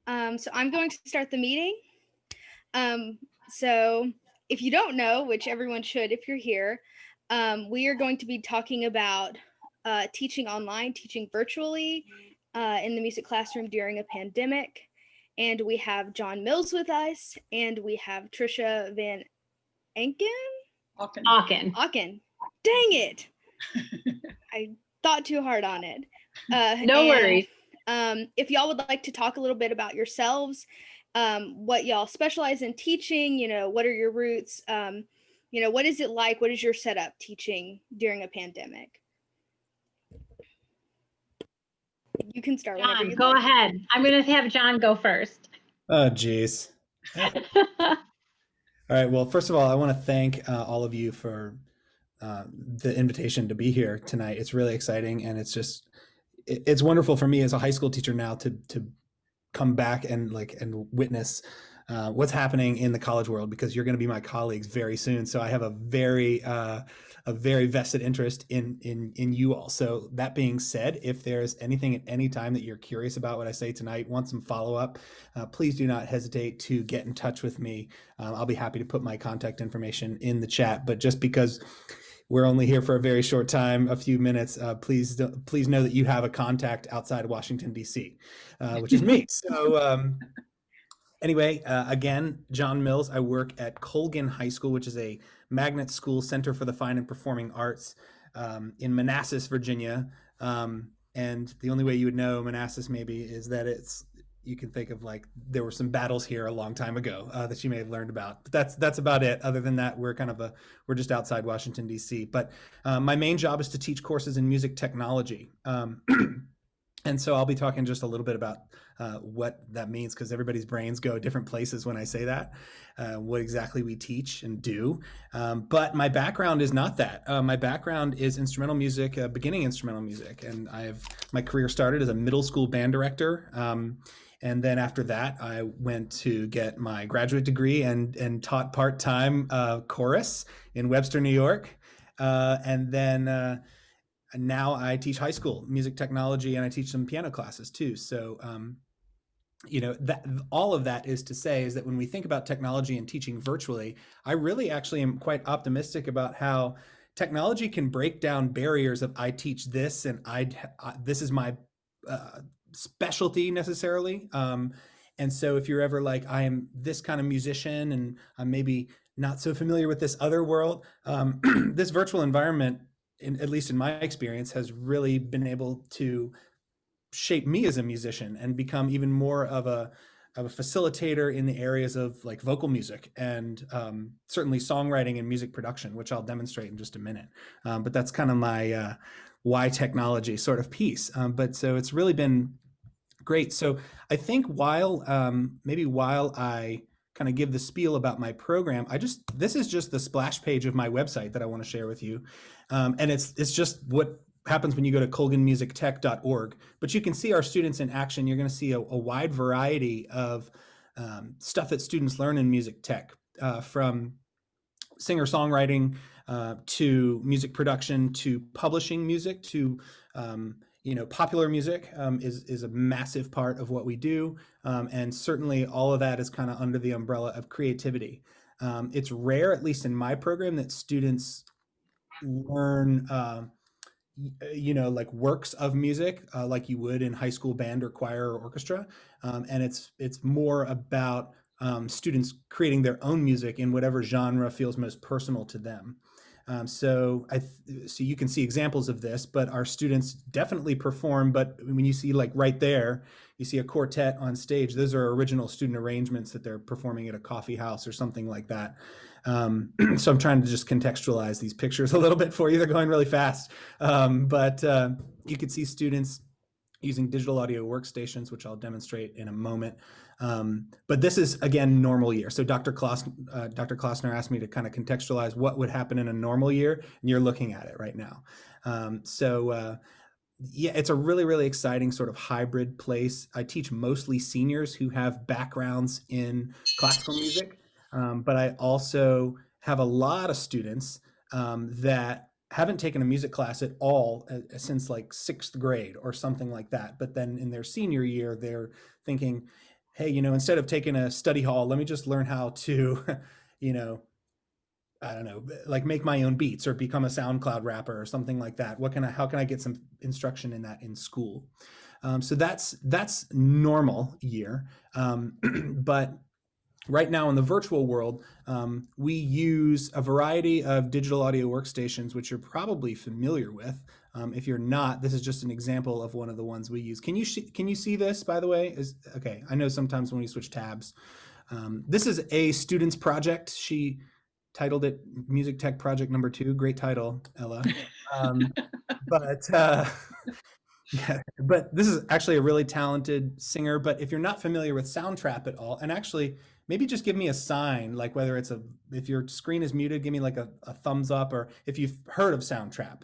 So I'm going to start the meeting. So if you don't know, which everyone should if you're here, we are going to be talking about teaching online, teaching virtually in the music classroom during a pandemic. And we have John Mills with us, and we have Tricia VanAuken. Auken. Dang it! I thought too hard on it. No worries. If y'all would like to talk a little bit about yourselves, what y'all specialize in teaching, what are your roots, what is it like? What is your setup teaching during a pandemic? You can start whenever John, you go like. ahead. I'm going to have John go first. Oh, geez. All right. Well, first of all, I want to thank all of you for the invitation to be here tonight. It's really exciting, and it's wonderful for me as a high school teacher now to come back and witness what's happening in the college world, because you're going to be my colleagues very soon. So I have a very vested interest in you all. So that being said, if there's anything at any time that you're curious about what I say tonight, want some follow up, please do not hesitate to get in touch with me. I'll be happy to put my contact information in the chat. But just because we're only here for a very short time, a few minutes, please know that you have a contact outside of Washington, D.C., which is me. So anyway, again, John Mills. I work at Colgan High School, which is a magnet school center for the fine and performing arts in Manassas, Virginia. And the only way you would know Manassas maybe is that you can think of there were some battles here a long time ago that you may have learned about. But that's about it. Other than that, we're just outside Washington, D.C. But my main job is to teach courses in music technology. And so I'll be talking just a little bit about what that means, because everybody's brains go different places when I say that, what exactly we teach and do. But my background is not that. My background is instrumental music, beginning instrumental music. And my career started as a middle school band director. And then after that, I went to get my graduate degree and taught part-time chorus in Webster, New York. And then now I teach high school music technology, and I teach some piano classes too. So, that all of that is to say is that when we think about technology and teaching virtually, I really actually am quite optimistic about how technology can break down barriers of I teach this and this is my specialty necessarily. And so if you're ever like, I am this kind of musician and I'm maybe not so familiar with this other world, this virtual environment, at least in my experience, has really been able to shape me as a musician and become even more of a facilitator in the areas of vocal music and certainly songwriting and music production, which I'll demonstrate in just a minute. But that's kind of my why technology sort of piece. But so it's really been great. So I think while I kind of give the spiel about my program, this is just the splash page of my website that I want to share with you. And it's just what happens when you go to colganmusictech.org. But you can see our students in action. You're going to see a wide variety of stuff that students learn in music tech, from singer-songwriting to music production to publishing music to popular music is a massive part of what we do. And certainly all of that is kind of under the umbrella of creativity. It's rare, at least in my program, that students learn works of music like you would in high school band or choir or orchestra. And it's more about students creating their own music in whatever genre feels most personal to them. So you can see examples of this, but our students definitely perform. But when you see right there, you see a quartet on stage, those are original student arrangements that they're performing at a coffee house or something like that. So I'm trying to just contextualize these pictures a little bit for you. They're going really fast. But you could see students using digital audio workstations, which I'll demonstrate in a moment. But this is, again, normal year. So Dr. Klossner asked me to kind of contextualize what would happen in a normal year, and you're looking at it right now. Yeah, it's a really, really exciting sort of hybrid place. I teach mostly seniors who have backgrounds in classical music, but I also have a lot of students that haven't taken a music class at all since 6th grade or something like that. But then in their senior year, they're thinking, hey, instead of taking a study hall, let me just learn how to, you know, I don't know, like make my own beats or become a SoundCloud rapper or something like that. How can I get some instruction in that in school? So that's normal year. But right now in the virtual world, we use a variety of digital audio workstations, which you're probably familiar with. If you're not, this is just an example of one of the ones we use. Can you see this, by the way? Okay, I know sometimes when we switch tabs. This is a student's project. She titled it Music Tech Project Number 2. Great title, Ella. But yeah, but this is actually a really talented singer. But if you're not familiar with Soundtrap at all, and actually maybe just give me a sign, like whether if your screen is muted, give me like a thumbs up, or if you've heard of Soundtrap,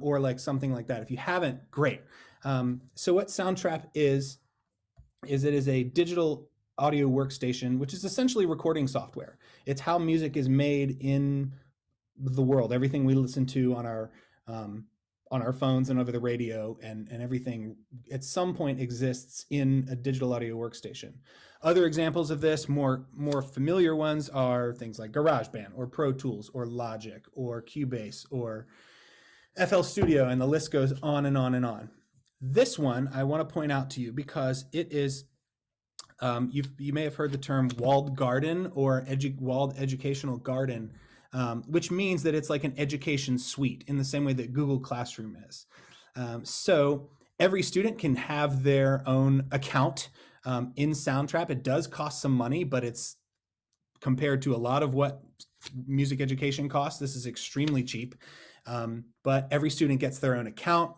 or like something like that. If you haven't, great. So what Soundtrap is it is a digital audio workstation, which is essentially recording software. It's how music is made in the world. Everything we listen to on our phones and over the radio and everything at some point exists in a digital audio workstation. Other examples of this, more familiar ones, are things like GarageBand or Pro Tools or Logic or Cubase or FL Studio, and the list goes on and on and on. This one I want to point out to you because it is, you may have heard the term walled garden or walled educational garden, which means that it's like an education suite in the same way that Google Classroom is. So every student can have their own account in Soundtrap. It does cost some money, but it's compared to a lot of what music education costs, this is extremely cheap. But every student gets their own account.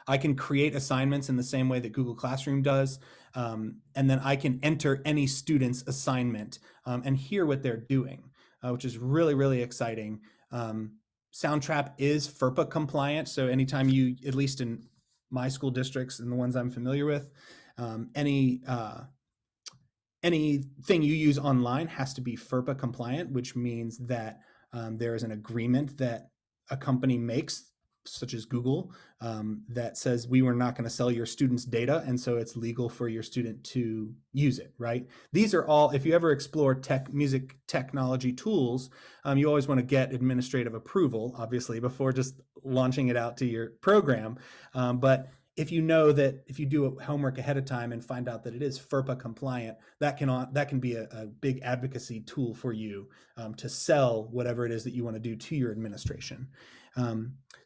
I can create assignments in the same way that Google Classroom does. And then I can enter any student's assignment and hear what they're doing, which is really, really exciting. Soundtrap is FERPA compliant. So anytime you, at least in my school districts and the ones I'm familiar with, anything you use online has to be FERPA compliant, which means that there is an agreement that a company makes, such as Google, that says we were not going to sell your students' data, and so it's legal for your student to use it, right? These are all, if you ever explore music technology tools, you always want to get administrative approval, obviously, before just launching it out to your program. But if you know that if you do homework ahead of time and find out that it is FERPA compliant, that can be a big advocacy tool for you to sell whatever it is that you want to do to your administration.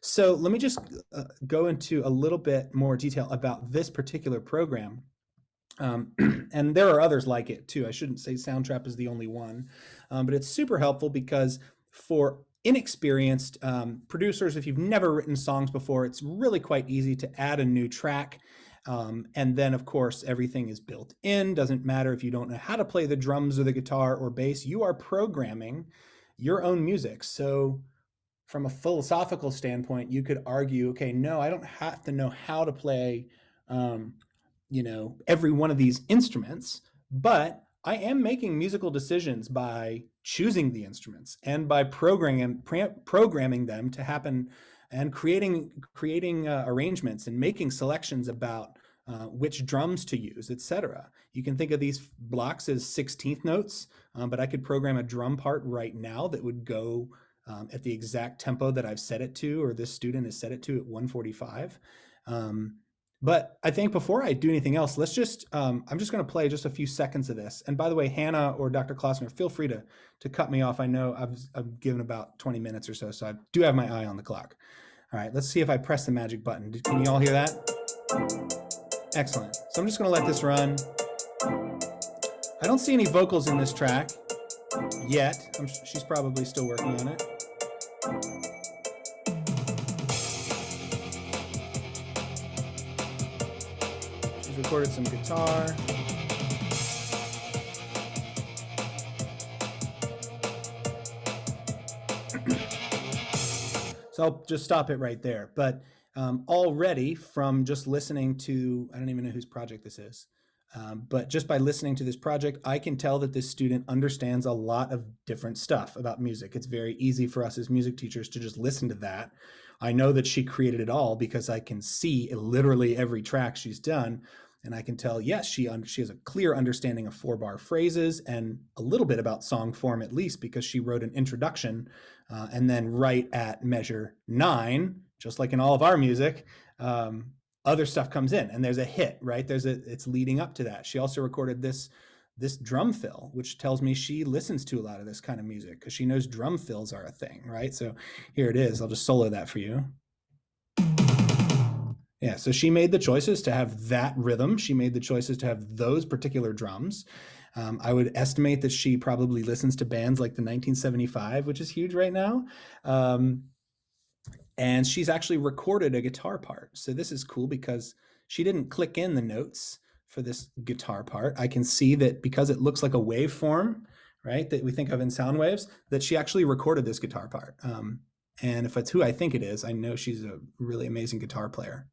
So let me just go into a little bit more detail about this particular program. And there are others like it too. I shouldn't say Soundtrap is the only one, but it's super helpful because for inexperienced producers, if you've never written songs before, it's really quite easy to add a new track. And then, of course, everything is built in. Doesn't matter if you don't know how to play the drums or the guitar or bass. You are programming your own music. So from a philosophical standpoint, you could argue, okay, no, I don't have to know how to play, every one of these instruments, but I am making musical decisions by choosing the instruments and by programming them to happen and creating arrangements and making selections about which drums to use, etc. You can think of these blocks as 16th notes, but I could program a drum part right now that would go at the exact tempo that I've set it to, or this student has set it to at 145. But I think before I do anything else, let's just, I'm just going to play just a few seconds of this. And by the way, Hannah or Dr. Klossner, feel free to cut me off. I know I've given about 20 minutes or so, so I do have my eye on the clock. All right, let's see if I press the magic button. Can you all hear that? Excellent. So I'm just going to let this run. I don't see any vocals in this track yet. She's probably still working on it. She's recorded some guitar. So I'll just stop it right there. But already from just listening to, I don't even know whose project this is, but just by listening to this project, I can tell that this student understands a lot of different stuff about music. It's very easy for us as music teachers to just listen to that. I know that she created it all because I can see literally every track she's done. And I can tell, yes, she has a clear understanding of 4-bar phrases and a little bit about song form, at least, because she wrote an introduction. And then right at measure 9, just like in all of our music, other stuff comes in and there's a hit, right? It's leading up to that. She also recorded this drum fill, which tells me she listens to a lot of this kind of music because she knows drum fills are a thing, right? So here it is. I'll just solo that for you. Yeah, so she made the choices to have that rhythm. She made the choices to have those particular drums. I would estimate that she probably listens to bands like the 1975, which is huge right now. And she's actually recorded a guitar part. So this is cool because she didn't click in the notes for this guitar part. I can see that because it looks like a waveform, right, that we think of in sound waves, that she actually recorded this guitar part. And if it's who I think it is, I know she's a really amazing guitar player.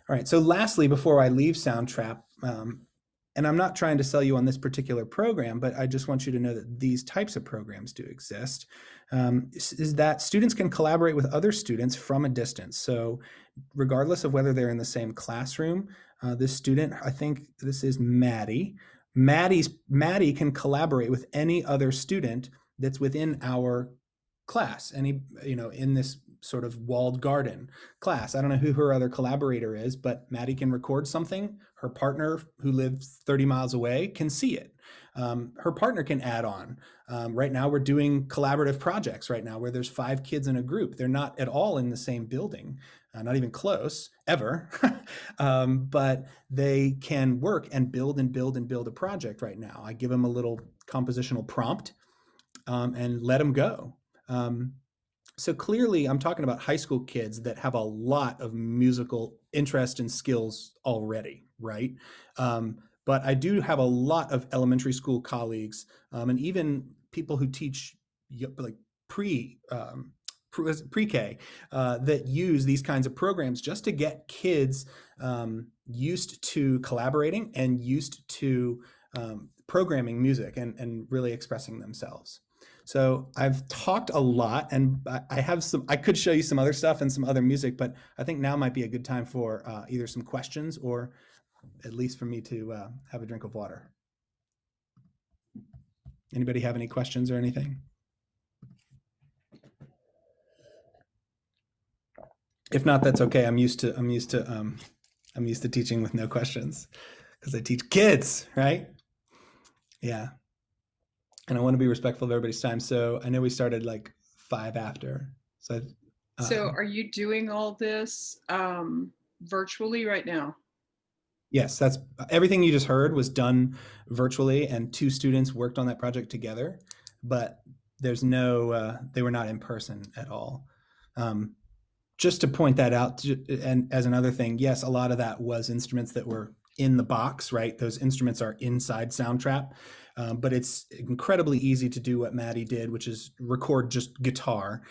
All right, so lastly, before I leave Soundtrap, and I'm not trying to sell you on this particular program, but I just want you to know that these types of programs do exist, is that students can collaborate with other students from a distance. So regardless of whether they're in the same classroom, this student, I think this is Maddie. Maddie can collaborate with any other student that's within our class, in this sort of walled garden class. I don't know who her other collaborator is, but Maddie can record something. Her partner, who lives 30 miles away, can see it. Her partner can add on. Right now, we're doing collaborative projects right now where there's 5 kids in a group. They're not at all in the same building, not even close, ever. But they can work and build a project right now. I give them a little compositional prompt and let them go. So clearly, I'm talking about high school kids that have a lot of musical interest and skills already, right? But I do have a lot of elementary school colleagues and even people who teach like pre-K that use these kinds of programs just to get kids used to collaborating and used to programming music and really expressing themselves. So I've talked a lot, and I could show you some other stuff and some other music, but I think now might be a good time for either some questions or at least for me to have a drink of water. Anybody have any questions or anything? If not, that's okay. I'm used to teaching with no questions because I teach kids, right? Yeah. And I want to be respectful of everybody's time. So I know we started like 5 after. So are you doing all this virtually right now? Yes, that's everything you just heard was done virtually, and 2 students worked on that project together, but there's no, they were not in person at all. Just to point that out, and as another thing, yes, a lot of that was instruments that were in the box, right? Those instruments are inside Soundtrap, but it's incredibly easy to do what Maddie did, which is record just guitar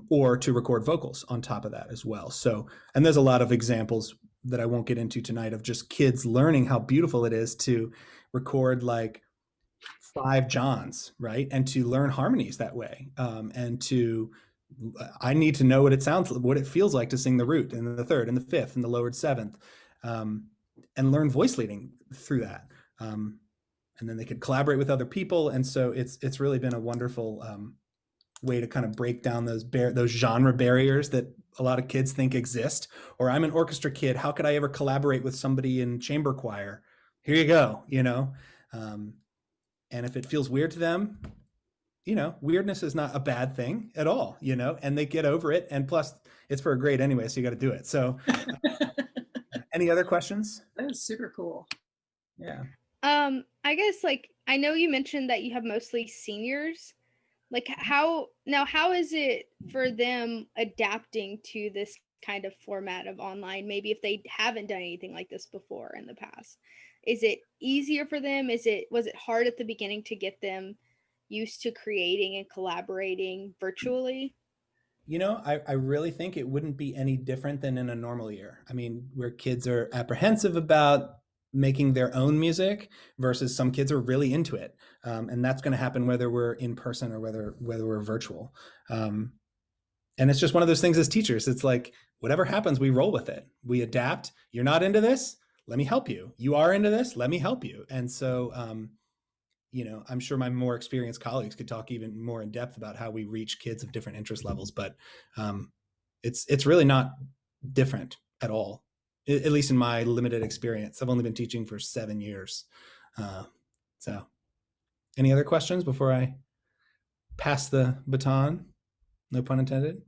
or to record vocals on top of that as well. So, and there's a lot of examples that I won't get into tonight of just kids learning how beautiful it is to record like 5 Johns, right? And to learn harmonies that way. I need to know what it feels like to sing the root and the third and the fifth and the lowered seventh, and learn voice leading through that. And then they could collaborate with other people. And so it's really been a wonderful way to kind of break down those genre barriers that a lot of kids think exist. Or I'm an orchestra kid. How could I ever collaborate with somebody in chamber choir? Here you go, and if it feels weird to them, weirdness is not a bad thing at all, and they get over it. And plus it's for a grade anyway, so you got to do it. So any other questions? That is super cool. Yeah. I guess I know you mentioned that you have mostly seniors. How is it for them adapting to this kind of format of online? Maybe if they haven't done anything like this before in the past, is it easier for them? Was it hard at the beginning to get them used to creating and collaborating virtually? I really think it wouldn't be any different than in a normal year. I mean, where kids are apprehensive about making their own music versus some kids are really into it. And that's going to happen whether we're in person or whether we're virtual. And it's just one of those things as teachers. It's like, whatever happens, we roll with it. We adapt. You're not into this? let me help you. You are into this, let me help you. And so, I'm sure my more experienced colleagues could talk even more in depth about how we reach kids of different interest levels, but it's really not different at all, at least in my limited experience. I've only been teaching for 7 years. So any other questions before I pass the baton? No pun intended.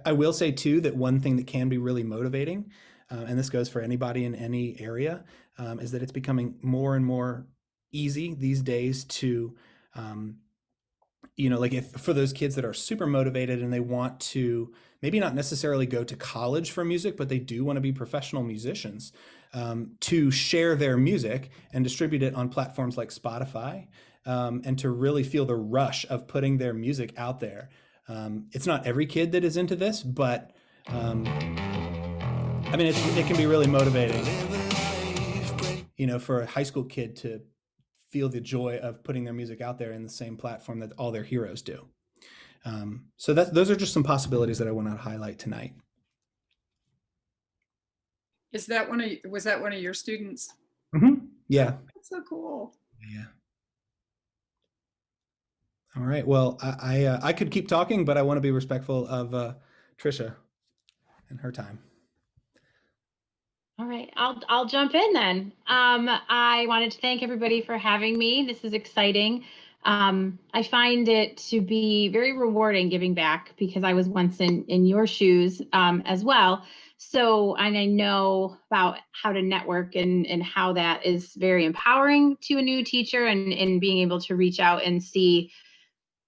I will say too that one thing that can be really motivating, and this goes for anybody in any area, is that it's becoming more and more easy these days to, like if for those kids that are super motivated and they want to maybe not necessarily go to college for music, but they do want to be professional musicians, to share their music and distribute it on platforms like Spotify, and to really feel the rush of putting their music out there. It's not every kid that is into this, but it can be really motivating, for a high school kid to feel the joy of putting their music out there in the same platform that all their heroes do. So those are just some possibilities that I want to highlight tonight. Was that one of your students? Mm-hmm. Yeah. That's so cool. Yeah. All right. Well, I could keep talking, but I want to be respectful of Tricia and her time. All right, I'll jump in then. I wanted to thank everybody for having me. This is exciting. I find it to be very rewarding giving back because I was once in your shoes as well. So, and I know about how to network and how that is very empowering to a new teacher and being able to reach out and see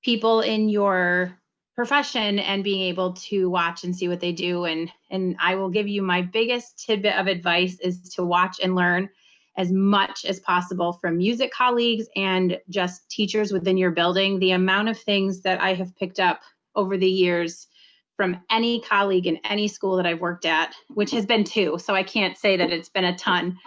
people in your profession and being able to watch and see what they do. And I will give you my biggest tidbit of advice is to watch and learn as much as possible from music colleagues and just teachers within your building. The amount of things that I have picked up over the years from any colleague in any school that I've worked at, which has been 2, so I can't say that it's been a ton,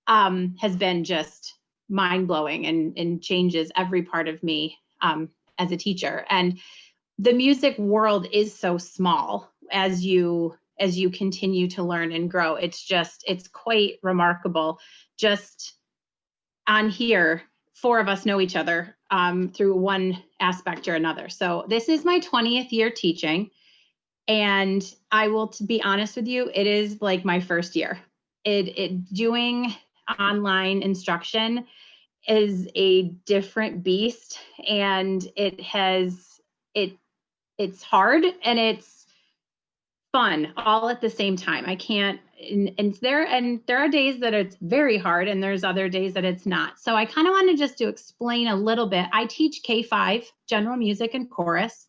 has been just mind-blowing and changes every part of me as a teacher. And the music world is so small as you continue to learn and grow. It's quite remarkable. Just on here, 4 of us know each other through one aspect or another. So this is my 20th year teaching. And I will, to be honest with you, it is like my first year. Doing online instruction is a different beast, and it's hard and it's fun all at the same time. I can't, and there are days that it's very hard and there's other days that it's not. So I kind of wanted just to explain a little bit. I teach K-5 general music and chorus,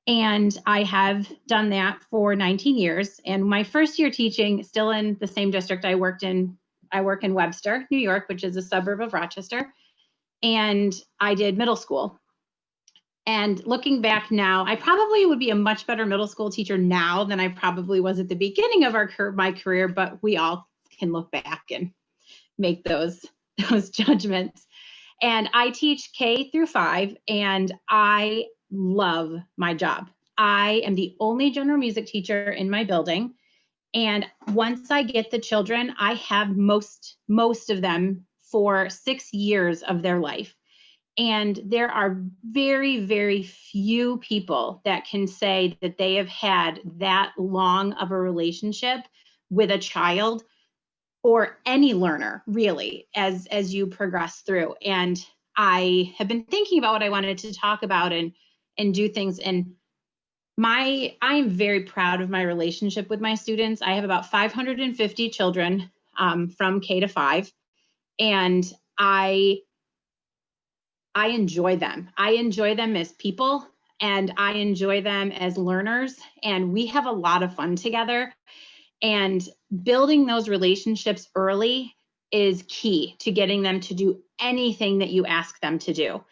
and I have done that for 19 years. And my first year teaching, still in the same district I work in Webster, New York, which is a suburb of Rochester. And I did middle school. And looking back now, I probably would be a much better middle school teacher now than I probably was at the beginning of my career, but we all can look back and make those judgments. And I teach K through 5, and I love my job. I am the only general music teacher in my building. And once I get the children, I have most of them for 6 years of their life. And there are very, very few people that can say that they have had that long of a relationship with a child or any learner, really, as you progress through. And I have been thinking about what I wanted to talk about and do things. And I am very proud of my relationship with my students. I have about 550 children from K to 5, and I enjoy them. I enjoy them as people, and I enjoy them as learners, and we have a lot of fun together. And building those relationships early is key to getting them to do anything that you ask them to do.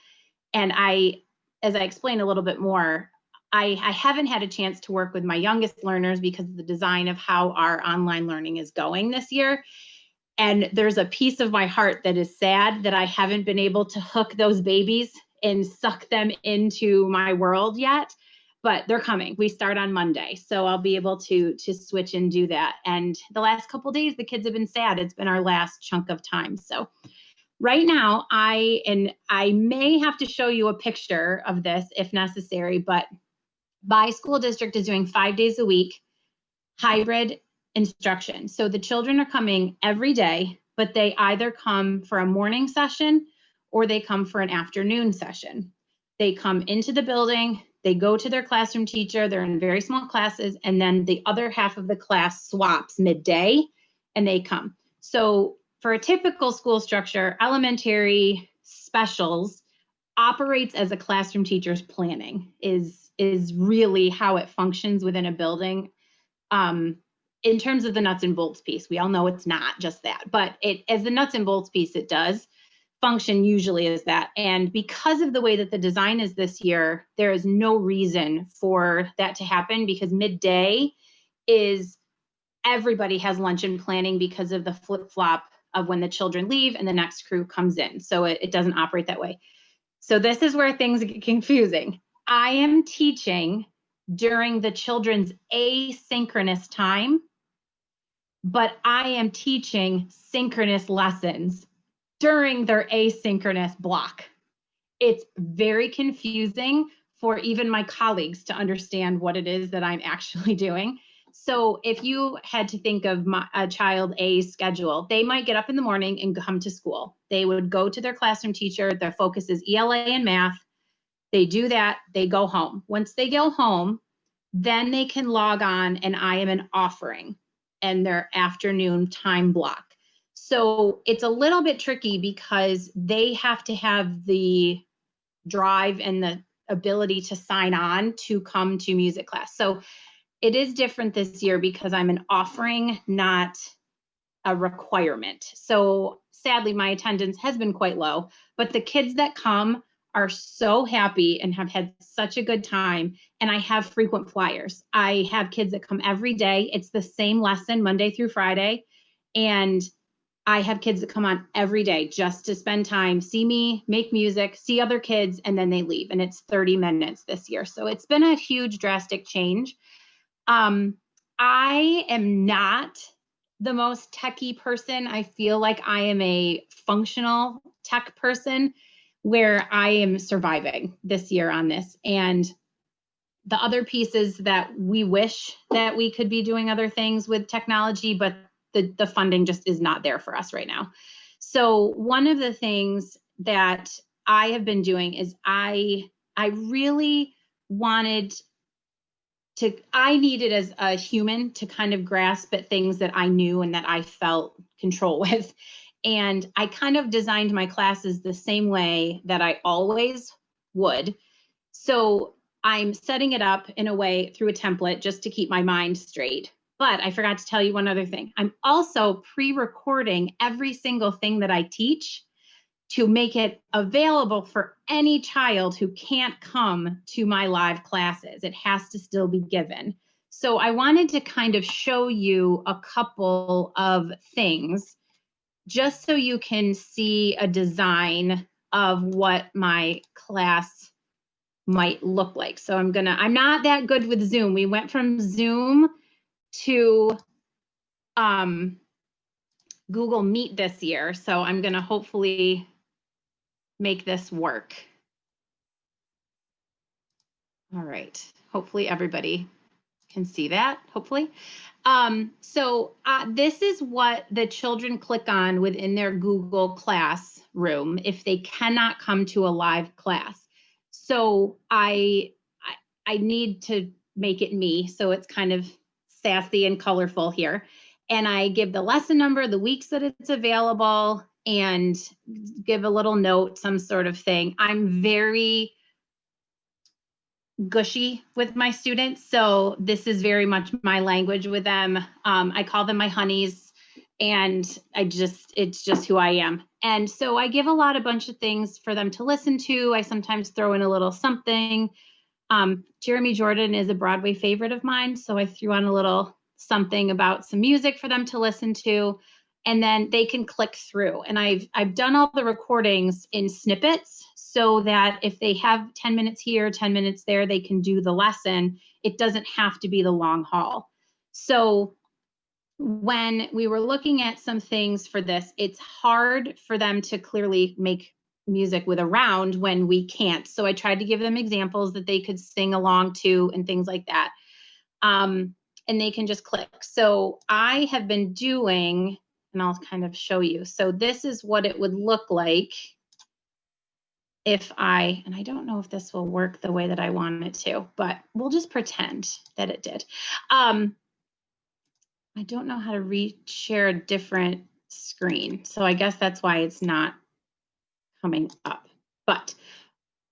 And as I explain a little bit more, I haven't had a chance to work with my youngest learners because of the design of how our online learning is going this year. And there's a piece of my heart that is sad that I haven't been able to hook those babies and suck them into my world yet. but they're coming. We start on Monday, so I'll be able to switch and do that. And the last couple of days, the kids have been sad. It's been our last chunk of time. So right now, I may have to show you a picture of this if necessary, but my school district is doing 5 days a week, hybrid instruction. So the children are coming every day, but they either come for a morning session or they come for an afternoon session. They come into the building, they go to their classroom teacher, they're in very small classes, and then the other half of the class swaps midday and they come. So for a typical school structure, elementary specials operates as a classroom teacher's planning is really how it functions within a building. In terms of the nuts and bolts piece, we all know it's not just that, but it as the nuts and bolts piece, it does function usually as that. And because of the way that the design is this year, there is no reason for that to happen, because midday is everybody has lunch and planning because of the flip-flop of when the children leave and the next crew comes in. So it doesn't operate that way. So this is where things get confusing. I am teaching during the children's asynchronous time, but I am teaching synchronous lessons during their asynchronous block. It's very confusing for even my colleagues to understand what it is that I'm actually doing. So if you had to think of a child A's schedule, they might get up in the morning and come to school. They would go to their classroom teacher. Their focus is ELA and math. They do that. They go home. Once they go home, then they can log on and I am an offering and their afternoon time block. So it's a little bit tricky because they have to have the drive and the ability to sign on to come to music class. So it is different this year because I'm an offering, not a requirement. So sadly, my attendance has been quite low, but the kids that come are so happy and have had such a good time. And I have frequent flyers. I have kids that come every day. It's the same lesson Monday through Friday. And I have kids that come on every day just to spend time, see me, make music, see other kids, and then they leave. And it's 30 minutes this year. So it's been a huge, drastic change. I am not the most techie person. I feel like I am a functional tech person where I am surviving this year on this. And the other piece is that we wish that we could be doing other things with technology, but the funding just is not there for us right now. So one of the things that I have been doing is I really wanted to, I needed as a human to kind of grasp at things that I knew and that I felt control with. And I kind of designed my classes the same way that I always would. So I'm setting it up in a way through a template just to keep my mind straight. But I forgot to tell you one other thing. I'm also pre-recording every single thing that I teach to make it available for any child who can't come to my live classes. It has to still be given. So I wanted to kind of show you a couple of things just so you can see a design of what my class might look like. So I'm not that good with Zoom. We went from Zoom to Google Meet this year. So I'm gonna hopefully make this work. All right, hopefully everybody can see that, hopefully. So this is what the children click on within their Google Classroom if they cannot come to a live class. So I need to make it me, so it's kind of sassy and colorful here. And I give the lesson number, the weeks that it's available, and give a little note, some sort of thing. I'm very gushy with my students, so this is very much my language with them. I call them my honeys, and it's just who I am. And so I give a bunch of things for them to listen to. I sometimes throw in a little something. Jeremy Jordan is a Broadway favorite of mine, so I threw on a little something about some music for them to listen to. and then they can click through. And I've done all the recordings in snippets so that if they have 10 minutes here, 10 minutes there, they can do the lesson. It doesn't have to be the long haul. So when we were looking at some things for this, it's hard for them to clearly make music with a round when we can't. So I tried to give them examples that they could sing along to and things like that. And they can just click. So I have been doing, and I'll kind of show you. So this is what it would look like if and I don't know if this will work the way that I want it to, but we'll just pretend that it did. I don't know how to share a different screen. So I guess that's why it's not coming up, but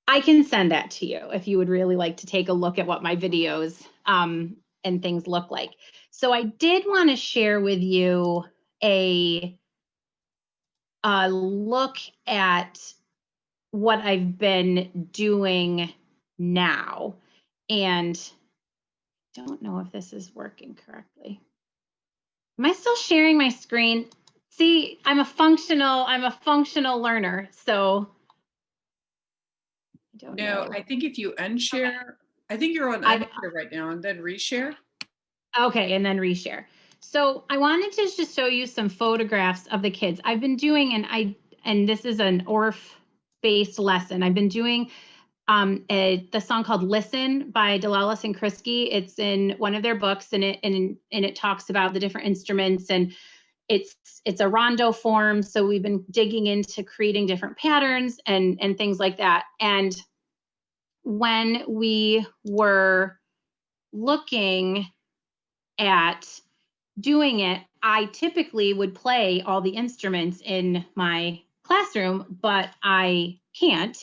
I can send that to you if you would really like to take a look at what my videos and things look like. So I did want to share with you a look at what I've been doing now. And I don't know if this is working correctly. Am I still sharing my screen? See, I'm a functional learner, so I don't know. I think if you unshare, I think you're on unshare right now, and then reshare. Okay, and then reshare. So I wanted to just show you some photographs of the kids. I've been doing, and this is an ORF-based lesson. I've been doing the song called "Listen" by Delalis and Krisky. It's in one of their books, and it talks about the different instruments, and it's a rondo form. So we've been digging into creating different patterns and things like that. And when we were looking at doing it, I typically would play all the instruments in my classroom, but I can't.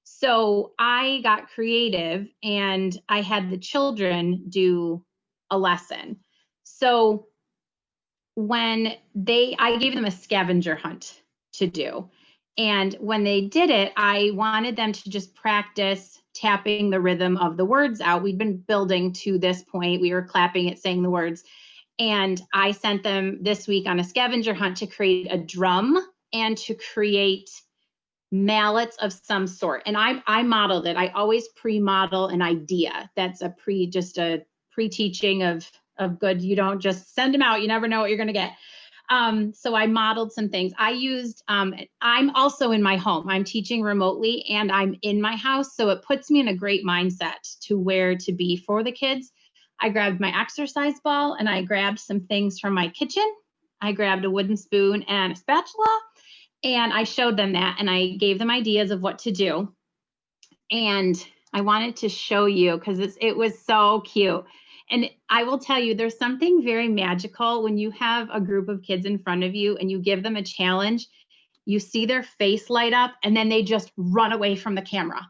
So I got creative and I had the children do a lesson. So when I gave them a scavenger hunt to do. And when they did it, I wanted them to just practice tapping the rhythm of the words out. We'd been building to this point. We were clapping it, saying the words. And I sent them this week on a scavenger hunt to create a drum and to create mallets of some sort. And I modeled it. I always pre-model an idea. That's just a pre-teaching of good. You don't just send them out. You never know what you're going to get. So I modeled some things. I used, I'm also in my home. I'm teaching remotely and I'm in my house. So it puts me in a great mindset to where to be for the kids. I grabbed my exercise ball and I grabbed some things from my kitchen. I grabbed a wooden spoon and a spatula and I showed them that and I gave them ideas of what to do. And I wanted to show you because it was so cute. And I will tell you, there's something very magical when you have a group of kids in front of you and you give them a challenge, you see their face light up and then they just run away from the camera.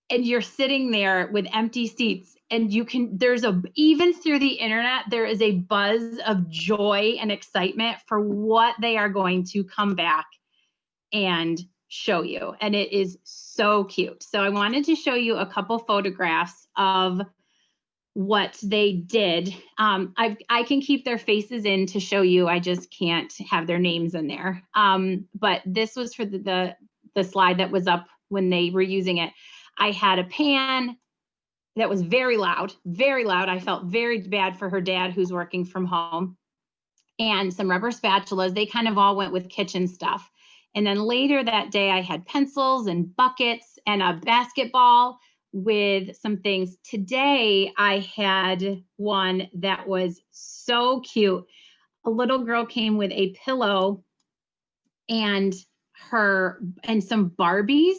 And you're sitting there with empty seats and even through the internet, there is a buzz of joy and excitement for what they are going to come back and show you. And it is so cute. So I wanted to show you a couple photographs of what they did. I can keep their faces in to show you. I just can't have their names in there. But this was for the slide that was up when they were using it. I had a pan that was very loud, very loud. I felt very bad for her dad who's working from home. And some rubber spatulas. They kind of all went with kitchen stuff. And then later that day, I had pencils and buckets and a basketball with some things. Today, I had one that was so cute. A little girl came with a pillow and some Barbies.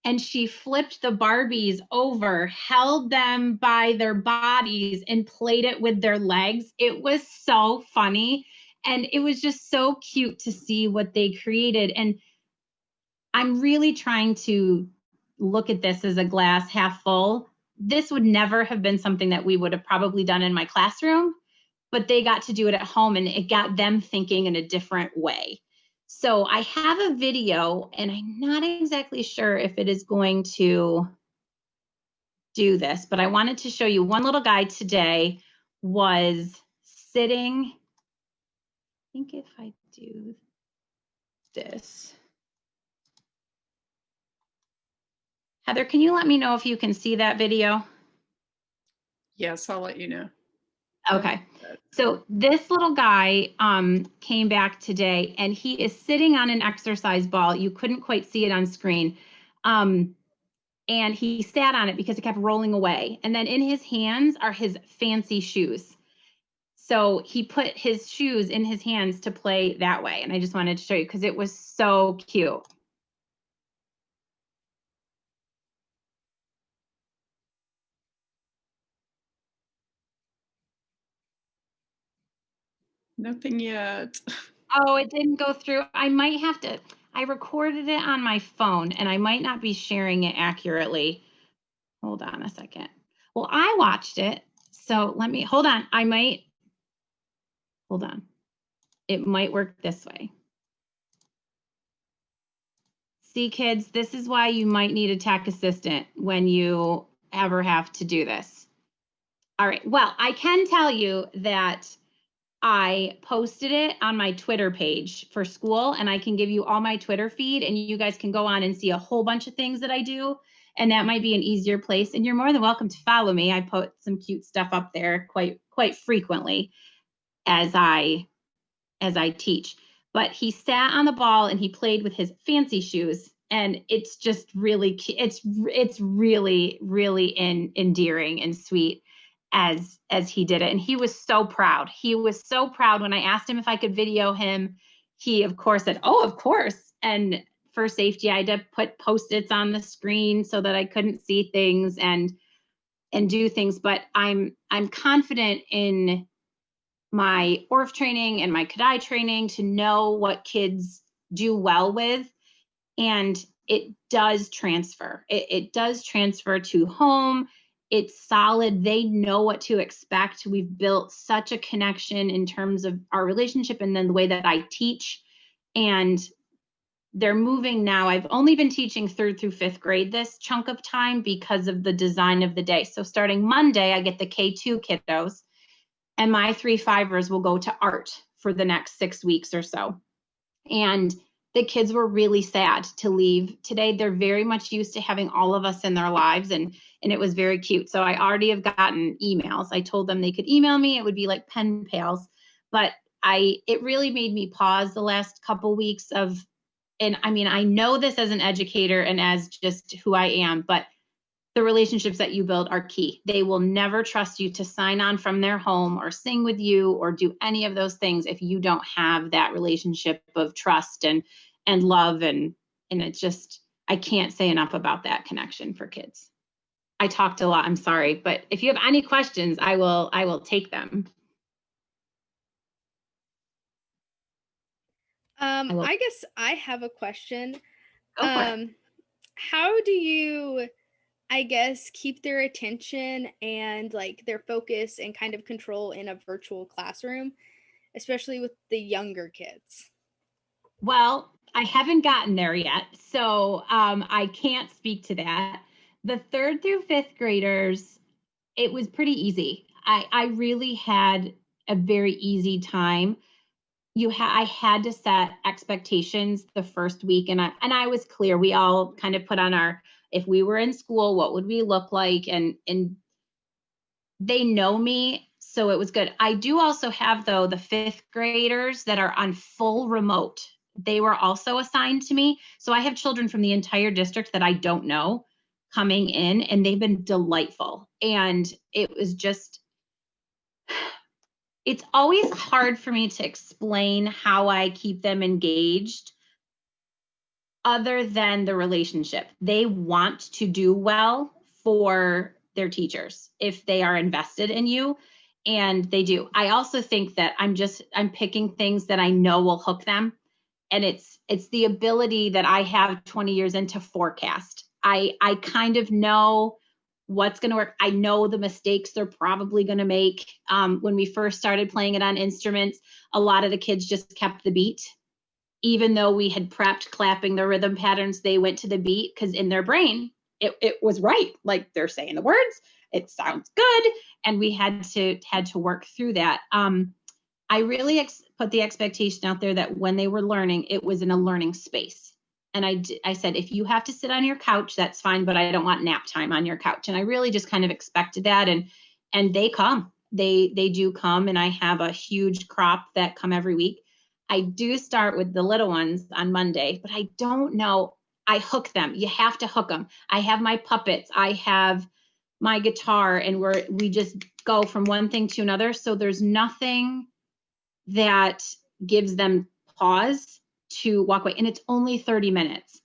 And she flipped the Barbies over, held them by their bodies and played it with their legs. It was so funny. And it was just so cute to see what they created. And I'm really trying to look at this as a glass half full. This would never have been something that we would have probably done in my classroom, but they got to do it at home and it got them thinking in a different way. So I have a video and I'm not exactly sure if it is going to do this, but I wanted to show you one little guy today was sitting. I think if I do this. Heather, can you let me know if you can see that video? Yes, I'll let you know. Okay. So this little guy came back today, and he is sitting on an exercise ball. You couldn't quite see it on screen. And he sat on it because it kept rolling away. And then in his hands are his fancy shoes. So he put his shoes in his hands to play that way. And I just wanted to show you because it was so cute. Nothing yet. Oh, it didn't go through. I might have to, I recorded it on my phone and I might not be sharing it accurately. Hold on a second. Well, I watched it. So let me, hold on. Hold on. It might work this way. See, kids, this is why you might need a tech assistant when you ever have to do this. All right. Well, I can tell you that I posted it on my Twitter page for school, and I can give you all my Twitter feed, and you guys can go on and see a whole bunch of things that I do, and that might be an easier place. And you're more than welcome to follow me. I put some cute stuff up there quite frequently as I teach. But he sat on the ball and he played with his fancy shoes, and it's just really it's really endearing and sweet as he did it. And he was so proud. He was so proud when I asked him if I could video him. He of course said, "Oh, of course." And for safety, I had to put Post-its on the screen so that I couldn't see things and do things. But I'm confident in my ORF training and my CADI training to know what kids do well with. And it does transfer. It does transfer to home. It's solid. They know what to expect. We've built such a connection in terms of our relationship and then the way that I teach. And they're moving now. I've only been teaching 3rd through 5th grade this chunk of time because of the design of the day. So starting Monday, I get the K2 kiddos, and my 3-5ers will go to art for the next 6 weeks or so. And the kids were really sad to leave today. They're very much used to having all of us in their lives, and it was very cute. So I already have gotten emails. I told them they could email me. It would be like pen pals. But it really made me pause the last couple weeks of, and I mean, I know this as an educator and as just who I am, but the relationships that you build are key. They will never trust you to sign on from their home or sing with you or do any of those things if you don't have that relationship of trust and love. And it's just, I can't say enough about that connection for kids. I talked a lot, I'm sorry, but if you have any questions, I will take them. I guess I have a question. Go for it. How do you, I guess, keep their attention and like their focus and kind of control in a virtual classroom, especially with the younger kids? Well, I haven't gotten there yet, so I can't speak to that. The 3rd through 5th graders, it was pretty easy. I really had a very easy time. I had to set expectations the first week, and I was clear. We all kind of put on if we were in school, what would we look like? And they know me, so it was good. I do also have, though, the 5th graders that are on full remote. They were also assigned to me. So I have children from the entire district that I don't know coming in, and they've been delightful. And it was just, it's always hard for me to explain how I keep them engaged other than the relationship. They want to do well for their teachers if they are invested in you, and they do. I also think that I'm picking things that I know will hook them, and it's the ability that I have 20 years into forecast. I kind of know what's going to work. I know the mistakes they're probably going to make. When we first started playing it on instruments, a lot of the kids just kept the beat. Even though we had prepped clapping the rhythm patterns, they went to the beat because in their brain, it was right. Like they're saying the words, it sounds good. And we had to work through that. I really put the expectation out there that when they were learning, it was in a learning space. And I said, if you have to sit on your couch, that's fine, but I don't want nap time on your couch. And I really just kind of expected that. And they come, they do come, and I have a huge crop that come every week. I do start with the little ones on Monday, but I don't know. I hook them. You have to hook them. I have my puppets. I have my guitar, and we just go from one thing to another. So there's nothing that gives them pause to walk away. And it's only 30 minutes.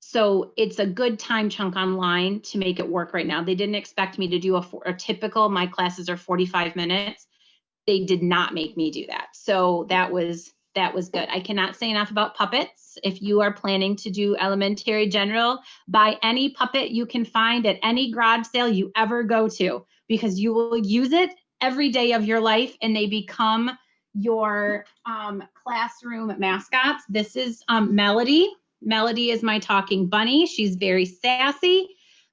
So it's a good time chunk online to make it work right now. They didn't expect me to do a typical, my classes are 45 minutes. They did not make me do that. So that was good. I cannot say enough about puppets. If you are planning to do elementary general, buy any puppet you can find at any garage sale you ever go to, because you will use it every day of your life and they become your classroom mascots. This is Melody. Melody is my talking bunny. She's very sassy,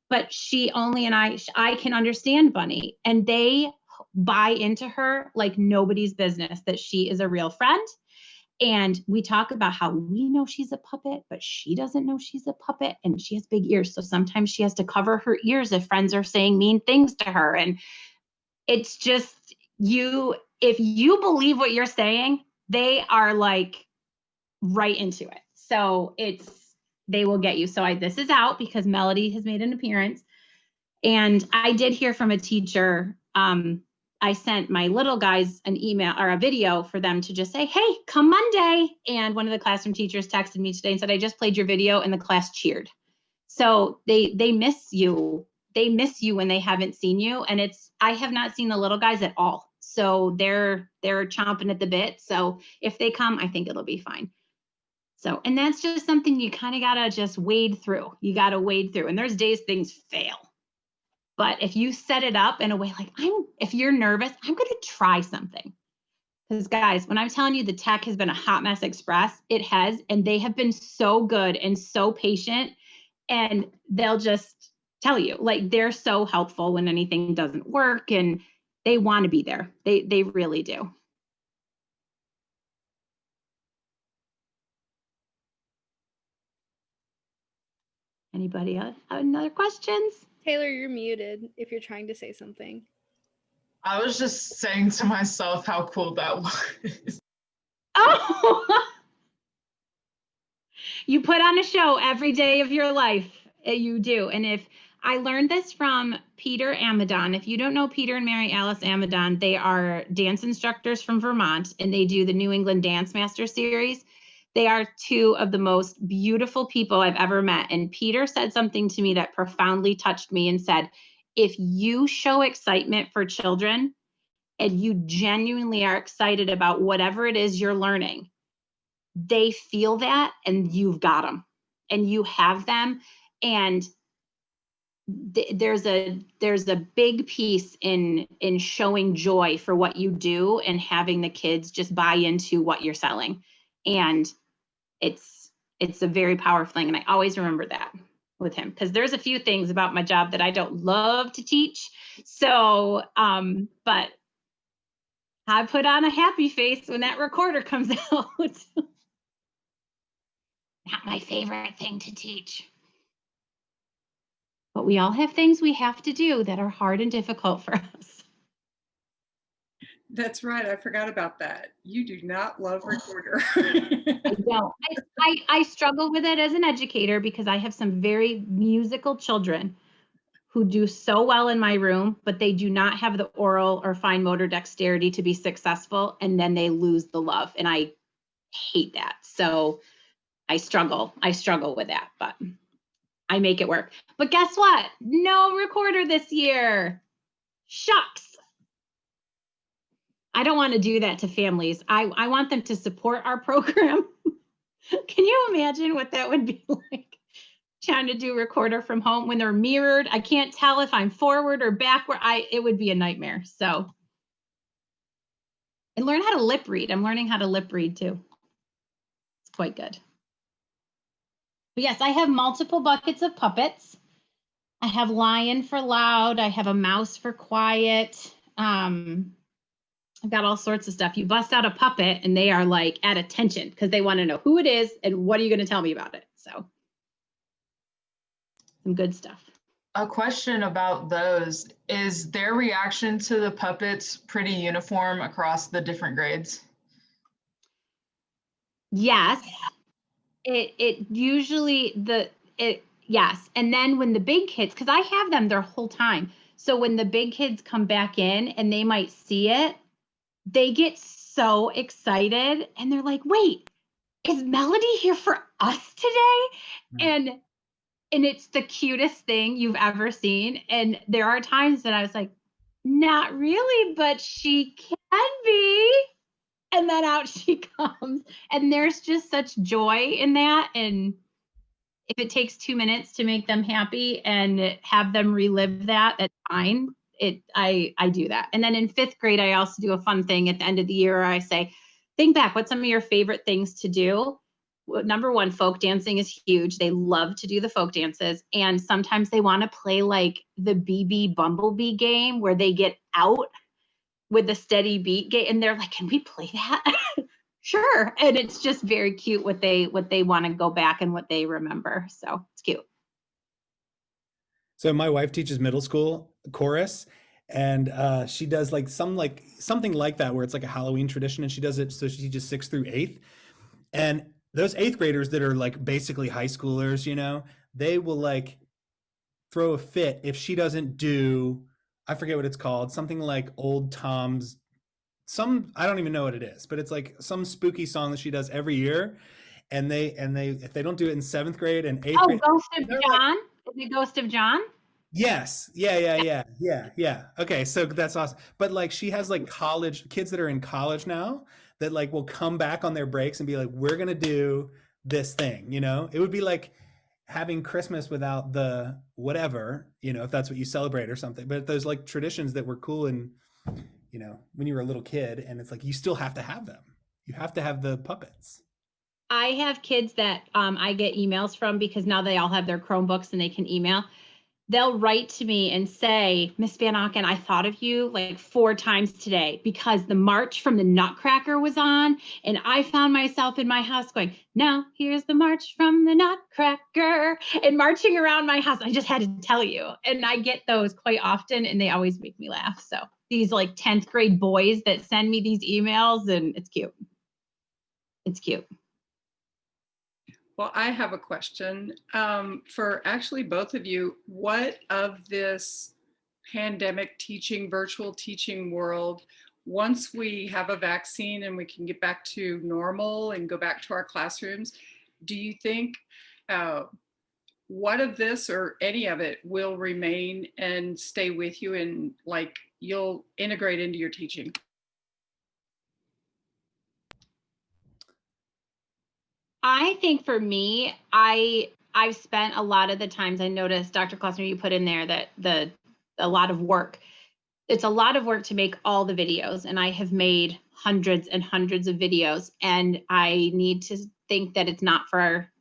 but I can understand Bunny, and they buy into her like nobody's business, that she is a real friend. And we talk about how we know she's a puppet, but she doesn't know she's a puppet, and she has big ears. So sometimes she has to cover her ears if friends are saying mean things to her. And it's just if you believe what you're saying, they are like right into it. So they will get you. So this is out because Melody has made an appearance. And I did hear from a teacher. I sent my little guys an email or a video for them to just say, hey, come Monday. And one of the classroom teachers texted me today and said, I just played your video and the class cheered. So they miss you. They miss you when they haven't seen you. And I have not seen the little guys at all. So they're chomping at the bit. So if they come, I think it'll be fine. So, and that's just something you kind of got to just wade through. You got to wade through. And there's days things fail. But if you set it up in a way like, if you're nervous, I'm going to try something. Because guys, when I'm telling you the tech has been a hot mess express, it has. And they have been so good and so patient. And they'll just tell you, like, they're so helpful when anything doesn't work. And they want to be there. They really do. Anybody else have another questions? Taylor, you're muted if you're trying to say something. I was just saying to myself how cool that was. Oh, you put on a show every day of your life. You do. And if I learned this from Peter Amidon, if you don't know Peter and Mary Alice Amidon, they are dance instructors from Vermont, and they do the New England Dance Master Series. They are two of the most beautiful people I've ever met. And Peter said something to me that profoundly touched me and said, if you show excitement for children and you genuinely are excited about whatever it is you're learning, they feel that and you've got them and you have them. And there's a big piece in showing joy for what you do and having the kids just buy into what you're selling. And it's a very powerful thing. And I always remember that with him, because there's a few things about my job that I don't love to teach. So, but I put on a happy face when that recorder comes out. Not my favorite thing to teach. But we all have things we have to do that are hard and difficult for us. That's right. I forgot about that. You do not love recorder. I don't. I struggle with it as an educator because I have some very musical children who do so well in my room, but they do not have the oral or fine motor dexterity to be successful, and then they lose the love, and I hate that. So I struggle with that, but I make it work. But guess what? No recorder this year. Shucks. I don't want to do that to families. I want them to support our program. Can you imagine what that would be like? Trying to do recorder from home when they're mirrored. I can't tell if I'm forward or backward. It would be a nightmare. So, and learn how to lip read. I'm learning how to lip read too. It's quite good. But yes, I have multiple buckets of puppets. I have lion for loud. I have a mouse for quiet. I've got all sorts of stuff. You bust out a puppet and they are like at attention because they want to know who it is and what are you going to tell me about it. So some good stuff. A question about those, is their reaction to the puppets pretty uniform across the different grades? Yes. It usually yes. And then when the big kids, because I have them their whole time. So when the big kids come back in and they might see it, they get so excited and they're like, wait, is Melody here for us today? And it's the cutest thing you've ever seen. And there are times that I was like, not really, but she can be. And then out she comes. And there's just such joy in that. And if it takes 2 minutes to make them happy and have them relive that, that's fine. I do that. And then in 5th grade, I also do a fun thing at the end of the year where I say, think back, what's some of your favorite things to do? Well, number one, folk dancing is huge. They love to do the folk dances. And sometimes they want to play like the BB Bumblebee game where they get out with a steady beat game. And they're like, can we play that? Sure. And it's just very cute what they want to go back and what they remember. So it's cute. So my wife teaches middle school chorus, and she does like something like that where it's like a Halloween tradition, and she does it so she teaches 6th through 8th. And those 8th graders that are like basically high schoolers, you know, they will like throw a fit if she doesn't do, I forget what it's called, something like Old Tom's, I don't even know what it is, but it's like some spooky song that she does every year. And they if they don't do it in 7th grade and 8th grade. Ghost of John? Is it Ghost of John? Yes. Yeah. Okay, so that's awesome. But like she has like college kids that are in college now that like will come back on their breaks and be like, we're gonna do this thing, you know? It would be like having Christmas without the whatever, you know, if that's what you celebrate or something. But those like traditions that were cool and, you know, when you were a little kid, and it's like you still have to have them. You have to have the puppets. I have kids that I get emails from because now they all have their Chromebooks and they can email. They'll write to me and say, Miss VanAuken, I thought of you like 4 times today because the march from the Nutcracker was on. And I found myself in my house going, now here's the march from the Nutcracker, and marching around my house. I just had to tell you. And I get those quite often and they always make me laugh. So these like 10th grade boys that send me these emails, and it's cute. It's cute. Well, I have a question for actually both of you. What of this pandemic teaching, virtual teaching world, once we have a vaccine and we can get back to normal and go back to our classrooms, do you think what of this or any of it will remain and stay with you and like you'll integrate into your teaching? I think for me, I've spent a lot of the times, I noticed, Dr. Klausner, you put in there that a lot of work. It's a lot of work to make all the videos, and I have made hundreds and hundreds of videos, and I need to think that it's not for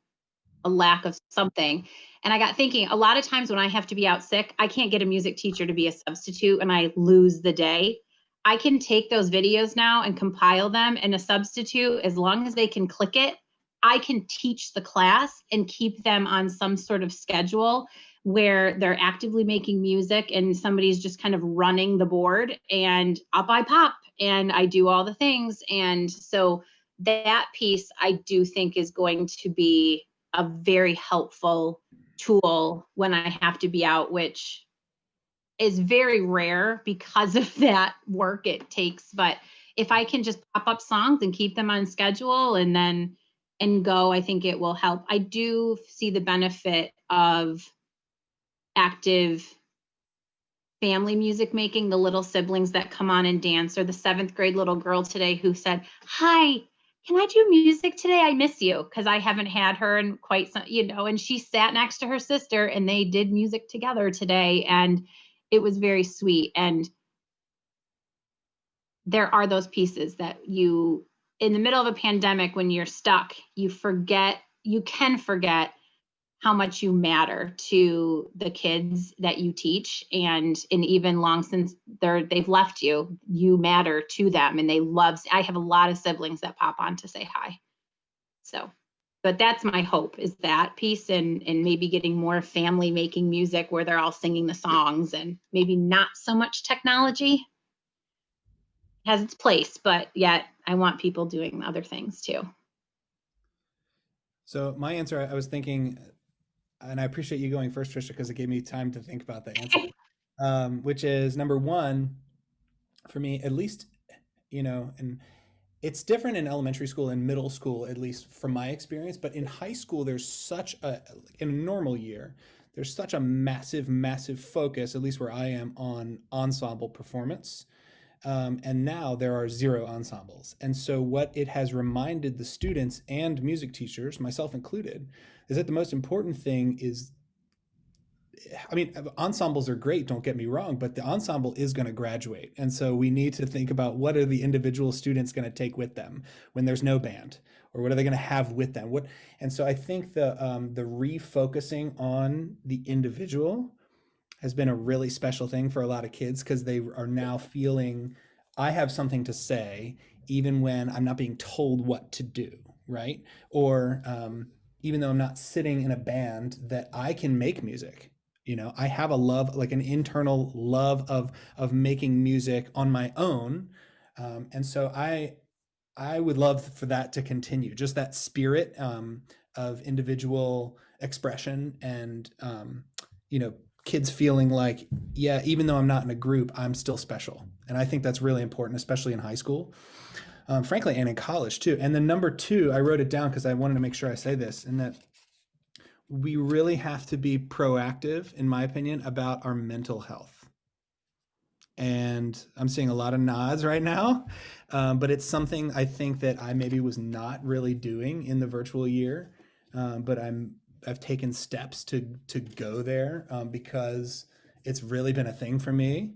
a lack of something. And I got thinking, a lot of times when I have to be out sick, I can't get a music teacher to be a substitute and I lose the day. I can take those videos now and compile them, and a substitute, as long as they can click it, I can teach the class and keep them on some sort of schedule where they're actively making music and somebody's just kind of running the board, and up I pop and I do all the things. And so that piece I do think is going to be a very helpful tool when I have to be out, which is very rare because of that work it takes. But if I can just pop up songs and keep them on schedule and go, I think it will help. I do see the benefit of active family music making, the little siblings that come on and dance, or the 7th grade little girl today who said, hi, can I do music today? I miss you, because I haven't had her in quite some, you know, and she sat next to her sister and they did music together today. And it was very sweet. And there are those pieces that you, in the middle of a pandemic, when you're stuck, you can forget how much you matter to the kids that you teach, and even long since they've left you, you matter to them, and I have a lot of siblings that pop on to say hi. So, but that's my hope, is that piece, and maybe getting more family making music where they're all singing the songs, and maybe not so much technology. Has its place, but yet I want people doing other things too. So my answer, I was thinking, and I appreciate you going first, Tricia, because it gave me time to think about the answer, which is number one, for me, at least, and it's different in elementary school and middle school, at least from my experience, but in high school, in a normal year, there's such a massive focus, at least where I am, on ensemble performance. And now there are 0 ensembles. And so what it has reminded the students and music teachers, myself included, is that the most important thing is, I mean, ensembles are great, don't get me wrong, but the ensemble is going to graduate. And so we need to think about, what are the individual students going to take with them when there's no band, or what are they going to have with them? And so I think the refocusing on the individual has been a really special thing for a lot of kids, because they are now feeling, I have something to say, even when I'm not being told what to do, right? Or even though I'm not sitting in a band, that I can make music. I have a love, like an internal love of making music on my own. And so I would love for that to continue, just that spirit of individual expression, and kids feeling like, yeah, even though I'm not in a group, I'm still special. And I think that's really important, especially in high school, frankly, and in college too. And then number 2, I wrote it down because I wanted to make sure I say this, and that we really have to be proactive, in my opinion, about our mental health. And I'm seeing a lot of nods right now, but it's something I think that I maybe was not really doing in the virtual year, but I've taken steps to go there, because it's really been a thing for me.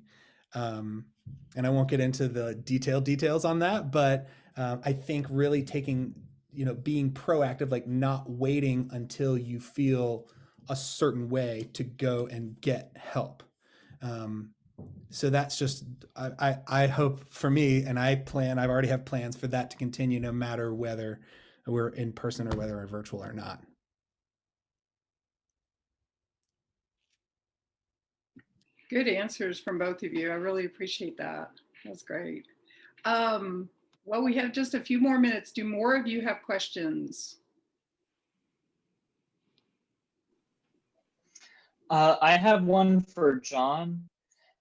And I won't get into the details on that, but I think really being proactive, like not waiting until you feel a certain way to go and get help. So that's just, I hope for me, and I've already have plans for that to continue, no matter whether we're in person or whether we're virtual or not. Good answers from both of you. I really appreciate that. That's great. Well, we have just a few more minutes. Do more of you have questions? I have one for John.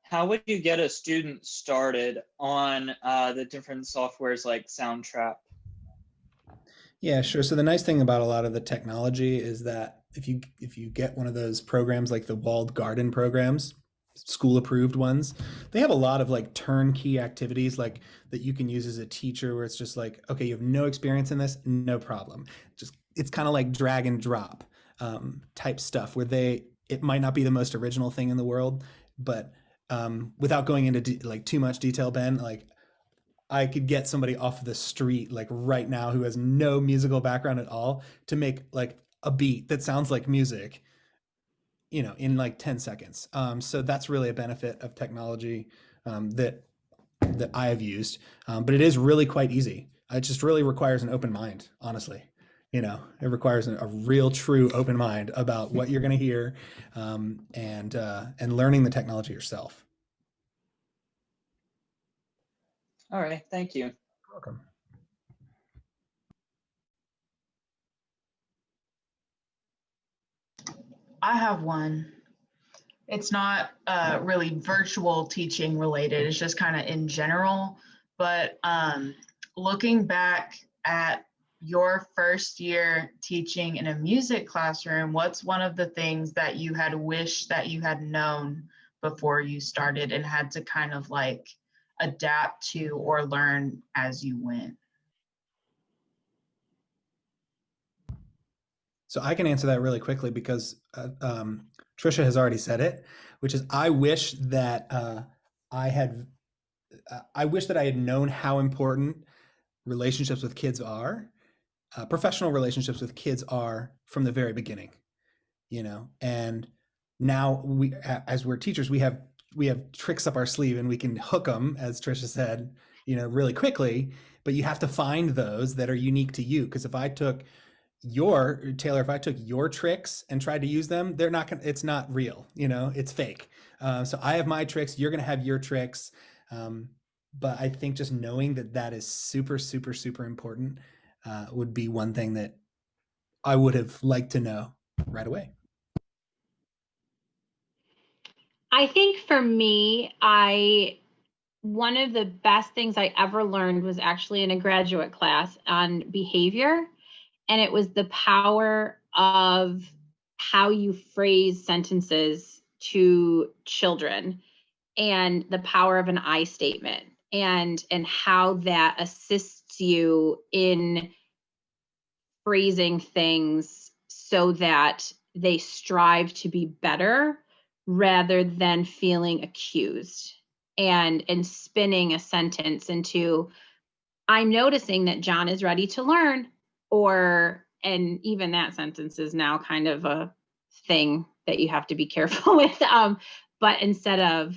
How would you get a student started on the different softwares like Soundtrap? Yeah, sure. So the nice thing about a lot of the technology is that if you get one of those programs, like the walled garden programs, school approved ones, they have a lot of like turnkey activities like that you can use as a teacher, where it's just like, okay, you have no experience in this, no problem. It's kind of like drag and drop type stuff, where it might not be the most original thing in the world, but without going into like too much detail, Ben, like I could get somebody off the street like right now who has no musical background at all to make like a beat that sounds like music, in like 10 seconds. So that's really a benefit of technology that I have used. But it is really quite easy. It just really requires an open mind, honestly. It requires a real, true open mind about what you're going to hear, and learning the technology yourself. All right, thank you. You're welcome. I have one. It's not really virtual teaching related. It's just kind of in general. But looking back at your first year teaching in a music classroom, what's one of the things that you had wished that you had known before you started and had to kind of like adapt to or learn as you went? So I can answer that really quickly, because Tricia has already said it, which is I wish that I wish that I had known how important relationships with kids are, professional relationships with kids are, from the very beginning. and now as we're teachers, we have tricks up our sleeve and we can hook them, as Tricia said, really quickly, but you have to find those that are unique to you. Because if I took Taylor, if I took your tricks and tried to use them, it's not real, it's fake. So I have my tricks, you're going to have your tricks. But I think just knowing that is super, super, super important would be one thing that I would have liked to know right away. I think for me, one of the best things I ever learned was actually in a graduate class on behavior. And it was the power of how you phrase sentences to children, and the power of an I statement, and how that assists you in phrasing things so that they strive to be better rather than feeling accused, and spinning a sentence into, I'm noticing that John is ready to learn, and even that sentence is now kind of a thing that you have to be careful with. But instead of,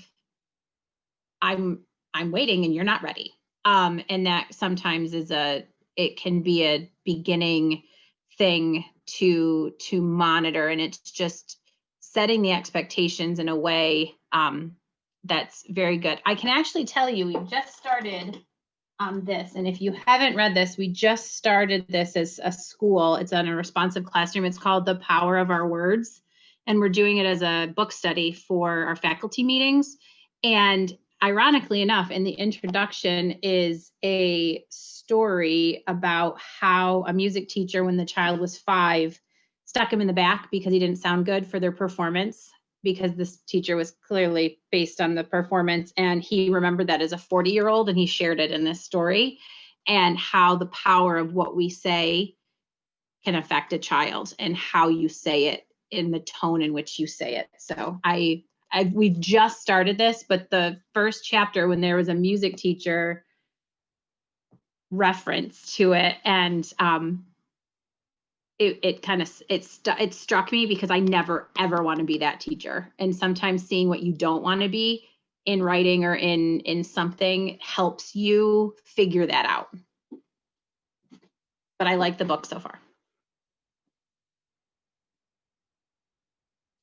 I'm waiting and you're not ready. And that sometimes it can be a beginning thing to monitor, and it's just setting the expectations in a way that's very good. I can actually tell you, we just started this, and if you haven't read this, we just started this as a school. It's on a responsive classroom. It's called The Power of Our Words, and we're doing it as a book study for our faculty meetings. And ironically enough, in the introduction is a story about how a music teacher, when the child was 5, stuck him in the back because he didn't sound good for their performance, because this teacher was clearly based on the performance. And he remembered that as a 40-year-old, and he shared it in this story, and how the power of what we say can affect a child, and how you say it in the tone in which you say it. So we just started this, but the first chapter, when there was a music teacher reference to it, and it struck me, because I never ever want to be that teacher. And sometimes seeing what you don't want to be in writing or in something helps you figure that out. But I like the book so far.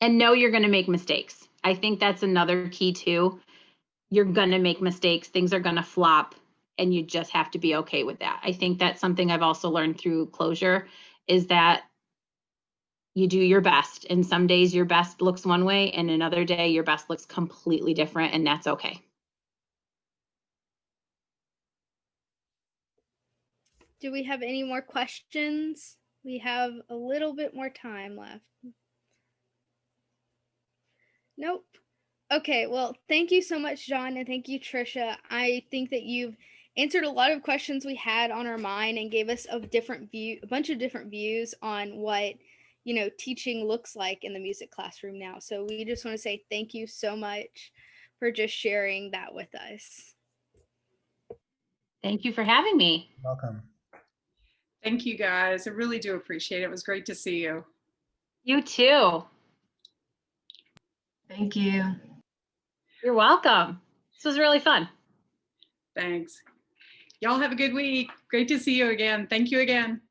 And know you're going to make mistakes. I think that's another key too. You're going to make mistakes. Things are going to flop, and you just have to be okay with that. I think that's something I've also learned through closure, is that you do your best, and some days your best looks one way, and another day your best looks completely different, and that's okay. Do we have any more questions? We have a little bit more time left. Nope. Okay, well, thank you so much, John, and thank you, Tricia. I think that you've answered a lot of questions we had on our mind, and gave us a bunch of different views on what, teaching looks like in the music classroom now. So we just want to say thank you so much for just sharing that with us. Thank you for having me. Welcome. Thank you, guys. I really do appreciate it. It was great to see you. You too. Thank you. You're welcome. This was really fun. Thanks. Y'all have a good week. Great to see you again. Thank you again.